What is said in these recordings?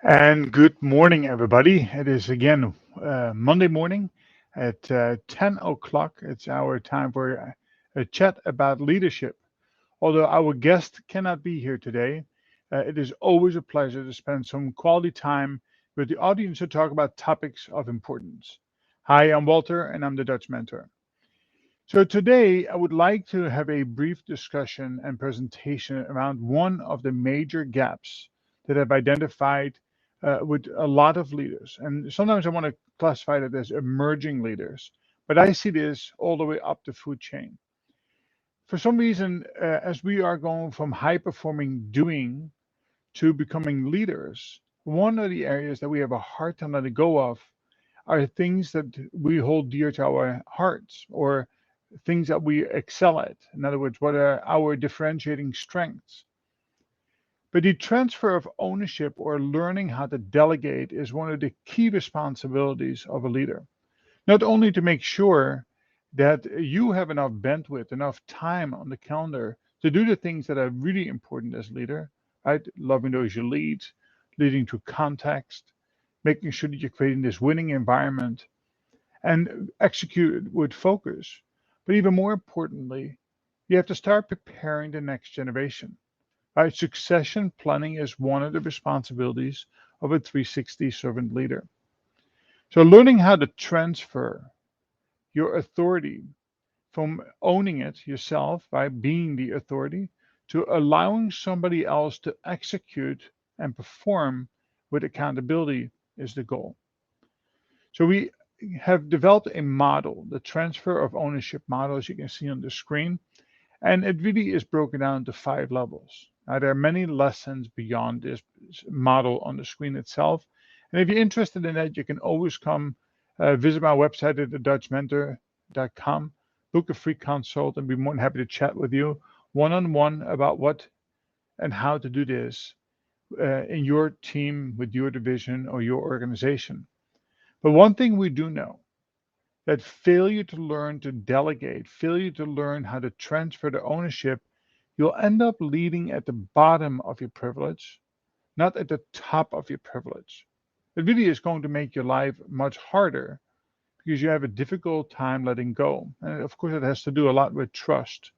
And good morning, everybody. It is again Monday morning at 10 o'clock. It's our time for a chat about leadership. Although our guest cannot be here today, it is always a pleasure to spend some quality time with the audience to talk about topics of importance. Hi, I'm Walter, and I'm the Dutch mentor. So today, I would like to have a brief discussion and presentation around one of the major gaps that I've identified with a lot of leaders. And sometimes I want to classify it as emerging leaders, but I see this all the way up the food chain. For some reason, as we are going from high performing doing to becoming leaders, one of the areas that we have a hard time letting go of are things that we hold dear to our hearts or things that we excel at. In other words, what are our differentiating strengths? But the transfer of ownership or learning how to delegate is one of the key responsibilities of a leader. Not only to make sure that you have enough bandwidth, enough time on the calendar to do the things that are really important as a leader, right? Loving those you lead, leading to context, making sure that you're creating this winning environment and execute it with focus. But even more importantly, you have to start preparing the next generation. Right? Succession planning is one of the responsibilities of a 360 servant leader. So, learning how to transfer your authority from owning it yourself by being the authority to allowing somebody else to execute and perform with accountability is the goal. So, we have developed a model, the transfer of ownership model, as you can see on the screen, and it really is broken down into 5 levels. Now, there are many lessons beyond this model on the screen itself. And if you're interested in that, you can always come visit my website at thedutchmentor.com, book a free consult, and be more than happy to chat with you one on one about what and how to do this in your team, with your division, or your organization. But one thing we do know that failure to learn to delegate, failure to learn how to transfer the ownership, you'll end up leading at the bottom of your privilege, not at the top of your privilege. It really is going to make your life much harder because you have a difficult time letting go. And of course, it has to do a lot with trust.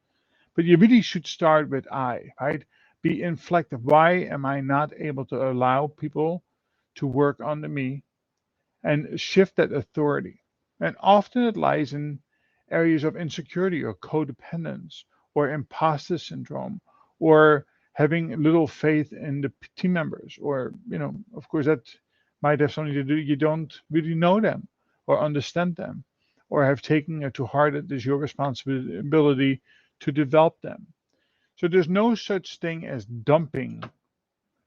But you really should start with I, right? Be inflective. Why am I not able to allow people to work under me and shift that authority? And often it lies in areas of insecurity or codependence or imposter syndrome or having little faith in the team members. Or, of course, that might have something to do, you don't really know them or understand them or have taken it to heart that it is your responsibility to develop them. So there's no such thing as dumping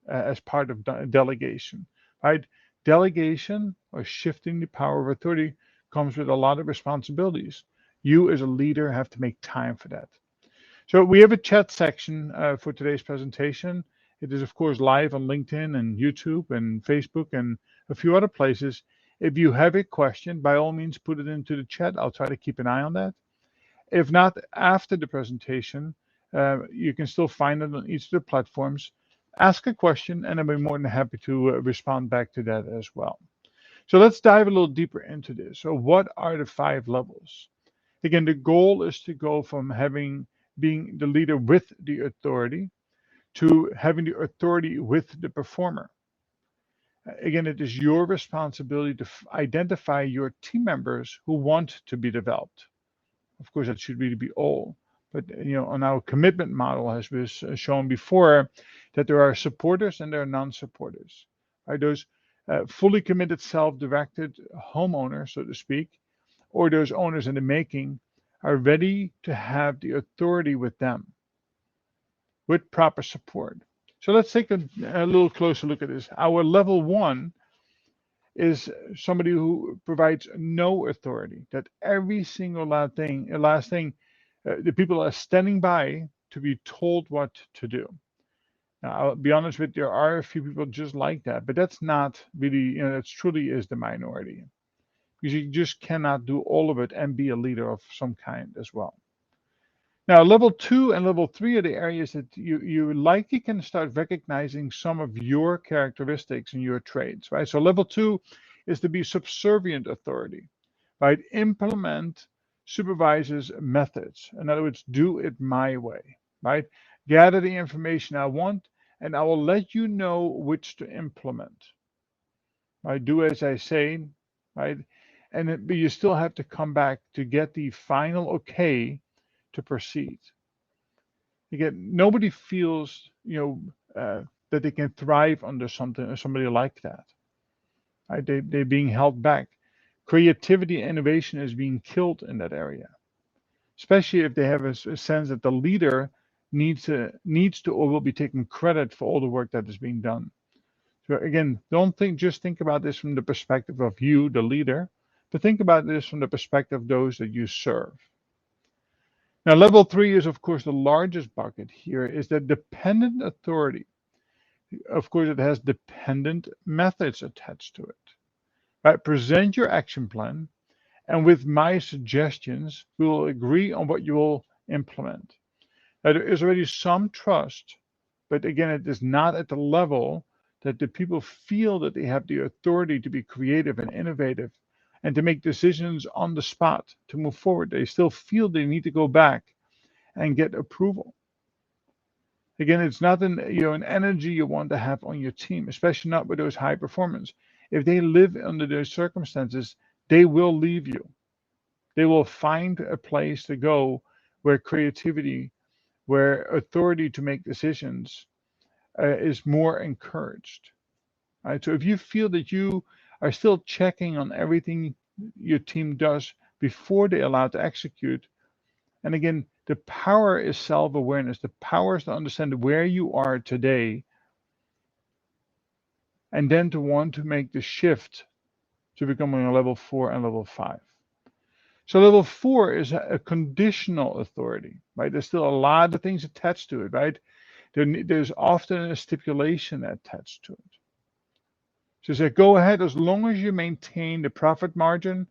as part of delegation, right? Delegation or shifting the power of authority comes with a lot of responsibilities. You, as a leader, have to make time for that. So we have a chat section for today's presentation. It is, of course, live on LinkedIn and YouTube and Facebook and a few other places. If you have a question, by all means, put it into the chat. I'll try to keep an eye on that. If not, after the presentation, you can still find it on each of the platforms. Ask a question, and I'll be more than happy to respond back to that as well. So let's dive a little deeper into this. So, what are the 5 levels? Again, the goal is to go from being the leader with the authority to having the authority with the performer. Again, it is your responsibility to identify your team members who want to be developed. Of course, that should really be all. But on our commitment model, as was shown before, that there are supporters and there are non-supporters. Right? Those fully committed, self-directed homeowners, so to speak, or those owners in the making, are ready to have the authority with them with proper support. So let's take a little closer look at this. Our level 1 is somebody who provides no authority, that every single last thing, the people are standing by to be told what to do. Now, I'll be honest with you, there are a few people just like that, but that's not really, that truly is the minority because you just cannot do all of it and be a leader of some kind as well. Now, level 2 and level 3 are the areas that you likely can start recognizing some of your characteristics and your traits, right? So level 2 is to be subservient authority, right? Implement supervisors' methods. In other words, do it my way, right? Gather the information I want, and I will let you know which to implement, right? Do as I say, right? But you still have to come back to get the final okay to proceed. Again, nobody feels, that they can thrive under somebody like that. Right? They're being held back. Creativity and innovation is being killed in that area, especially if they have a sense that the leader needs to or will be taking credit for all the work that is being done. So again, don't think about this from the perspective of you, the leader, but think about this from the perspective of those that you serve. Now, level 3 is, of course, the largest bucket here is that dependent authority. Of course, it has dependent methods attached to it. Right? Present your action plan, and with my suggestions, we will agree on what you will implement. Now, there is already some trust, but again, it is not at the level that the people feel that they have the authority to be creative and innovative and to make decisions on the spot to move forward. They still feel they need to go back and get approval. Again, it's not an energy you want to have on your team, especially not with those high performers. If they live under those circumstances, they will leave you. They will find a place to go where creativity, where authority to make decisions is more encouraged. Right? So if you feel that you are still checking on everything your team does before they allow to execute, and again, the power is self awareness. The power is to understand where you are today and then to want to make the shift to becoming a level 4 and level 5. So level 4 is a conditional authority, right? There's still a lot of things attached to it, right? There's often a stipulation attached to it. So say, go ahead as long as you maintain the profit margin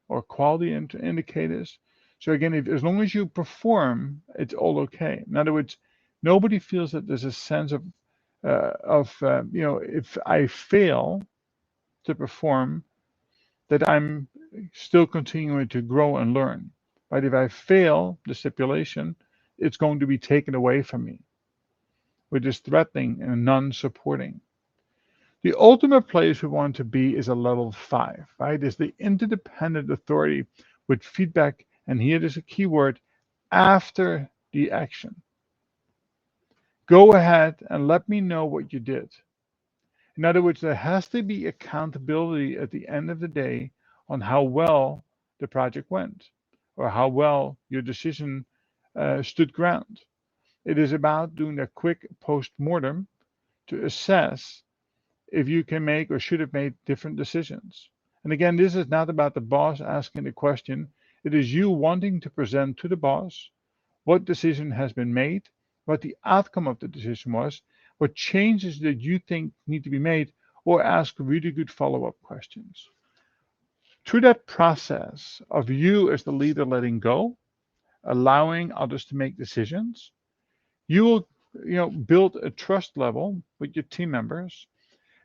or quality indicators. So again, as long as you perform, it's all okay. In other words, nobody feels that there's a sense of if I fail to perform, that I'm still continuing to grow and learn. Right? If I fail the stipulation, it's going to be taken away from me, which is threatening and non-supporting. The ultimate place we want to be is a level 5, right? Is the interdependent authority with feedback, and here is a key word, after the action. Go ahead and let me know what you did. In other words, there has to be accountability at the end of the day on how well the project went or how well your decision stood ground. It is about doing a quick post mortem to assess if you can make or should have made different decisions. And again, this is not about the boss asking the question, it is you wanting to present to the boss what decision has been made, what the outcome of the decision was, what changes that you think need to be made, or ask really good follow up questions. Through that process of you as the leader letting go, allowing others to make decisions, you will build a trust level with your team members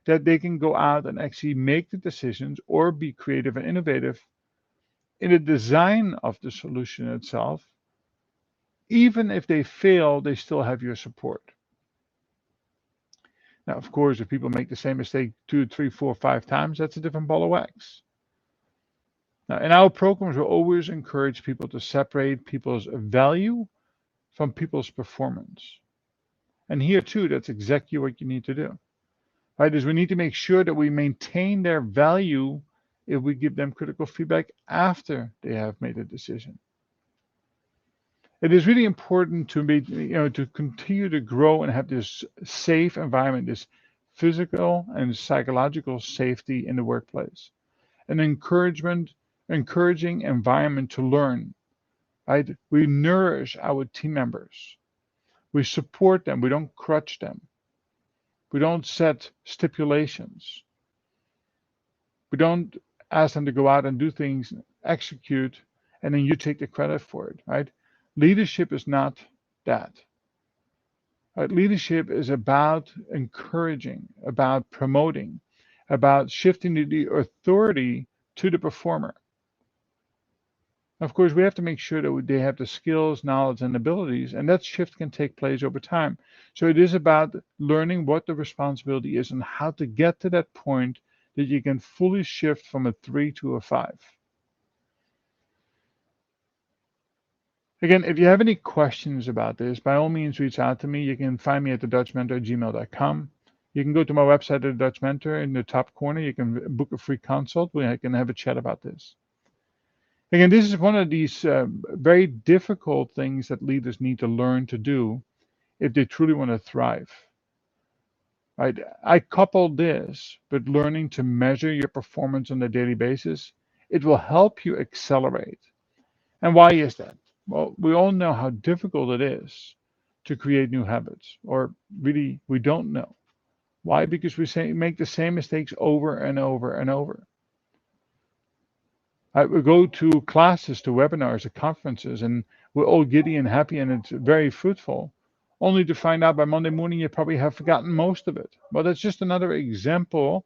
that they can go out and actually make the decisions or be creative and innovative in the design of the solution itself. Even if they fail, they still have your support. Now, of course, if people make the same mistake 2, 3, 4, 5 times, that's a different ball of wax. Now, in our programs, we always encourage people to separate people's value from people's performance. And here, too, that's exactly what you need to do. Right? Is we need to make sure that we maintain their value if we give them critical feedback after they have made a decision. It is really important to continue to grow and have this safe environment, this physical and psychological safety in the workplace, an encouraging environment to learn. Right? We nourish our team members. We support them. We don't crutch them. We don't set stipulations. We don't ask them to go out and do things, execute, and then you take the credit for it, right? Leadership is not that. Right? Leadership is about encouraging, about promoting, about shifting the authority to the performer. Of course, we have to make sure that they have the skills, knowledge, and abilities, and that shift can take place over time. So it is about learning what the responsibility is and how to get to that point that you can fully shift from a 3 to a 5. Again, if you have any questions about this, by all means, reach out to me. You can find me at thedutchmentor@gmail.com. You can go to my website at the Dutch Mentor. In the top corner, you can book a free consult where I can have a chat about this. Again, this is one of these very difficult things that leaders need to learn to do if they truly want to thrive. Right? I couple this with learning to measure your performance on a daily basis. It will help you accelerate. And why is that? Well, we all know how difficult it is to create new habits, or really, we don't know. Why? Because make the same mistakes over and over and over. We go to classes, to webinars, to conferences, and we're all giddy and happy, and it's very fruitful, only to find out by Monday morning you probably have forgotten most of it. Well, that's just another example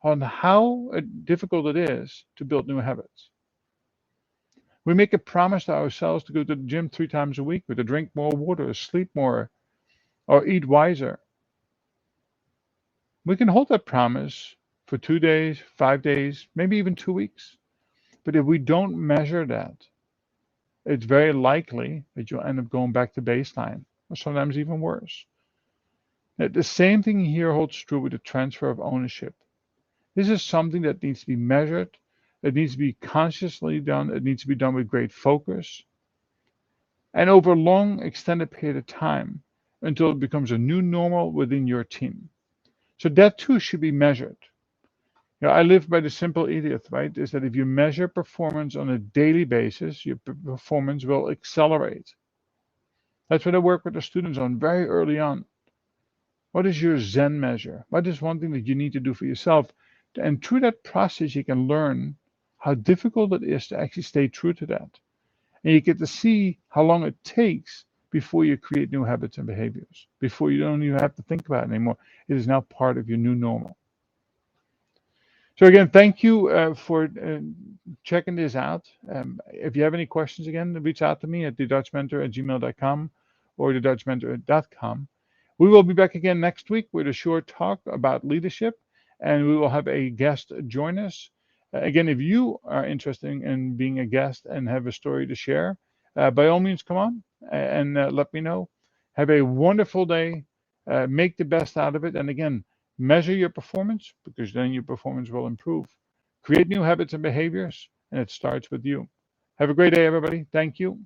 on how difficult it is to build new habits. We make a promise to ourselves to go to the gym 3 times a week, or to drink more water, or sleep more, or eat wiser. We can hold that promise for 2 days, 5 days, maybe even 2 weeks. But if we don't measure that, it's very likely that you'll end up going back to baseline, or sometimes even worse. The same thing here holds true with the transfer of ownership. This is something that needs to be measured. It needs to be consciously done. It needs to be done with great focus and over a long, extended period of time until it becomes a new normal within your team. So that too should be measured. I live by the simple idiot, right? Is that if you measure performance on a daily basis, your performance will accelerate. That's what I work with the students on very early on. What is your Zen measure? What is one thing that you need to do for yourself? And through that process, you can learn how difficult it is to actually stay true to that. And you get to see how long it takes before you create new habits and behaviors, before you don't even have to think about it anymore. It is now part of your new normal. So again, thank you for checking this out. If you have any questions, again, reach out to me at thedutchmentor@gmail.com or thedutchmentor.com. We will be back again next week with a short talk about leadership, and we will have a guest join us. Again, if you are interested in being a guest and have a story to share, by all means, come on and let me know. Have a wonderful day. Make the best out of it. And again, measure your performance, because then your performance will improve. Create new habits and behaviors, and it starts with you. Have a great day, everybody. Thank you.